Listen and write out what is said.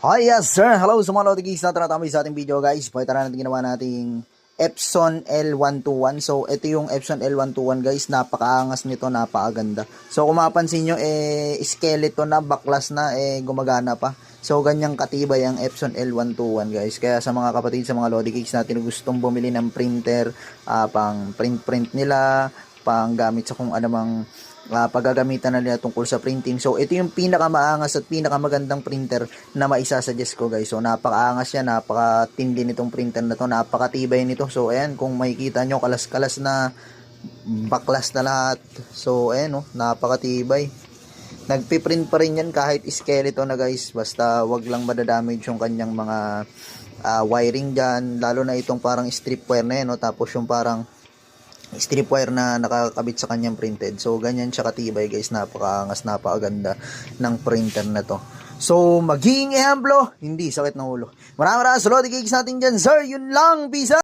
Hi, yes sir. Hello sa mga Lodi Geeks na tinatamay sa ating video guys. Pakita na natin ginawa nating Epson L121. So, ito yung Epson L121 guys. Napakaangas nito, napakaganda. So, kung mapapansin nyo, skeleton na, baklas na, gumagana pa. So, ganyang katibay ang Epson L121 guys. Kaya sa mga kapatid, sa mga Lodi Geeks natin gustong bumili ng printer, pang print nila, pang gamit sa kung anumang paggagamitan na nila tungkol sa printing. So, ito yung pinakamaangas at pinakamagandang printer na maisasuggest ko guys. So, napakaangas yan, napakatindi nitong printer na to, napakatibay nito. So, ayan, kung makikita nyo, kalas-kalas na, baklas na lahat. So, ayan, napakatibay. Nagpiprint pa rin yan kahit skeleton na guys. Basta wag lang madadamage yung kanyang mga wiring dyan. Lalo na itong parang strip wire na yan. Tapos yung parang strip wire na nakakabit sa kanyang printed. So, ganyan siya katibay guys. Napakaangas, napakaganda ng printer na to. So, magiging ehemplo, hindi sakit ng ulo. Maraming salamat sa Lodi Geeks natin dyan, sir. Yun lang. Peace out!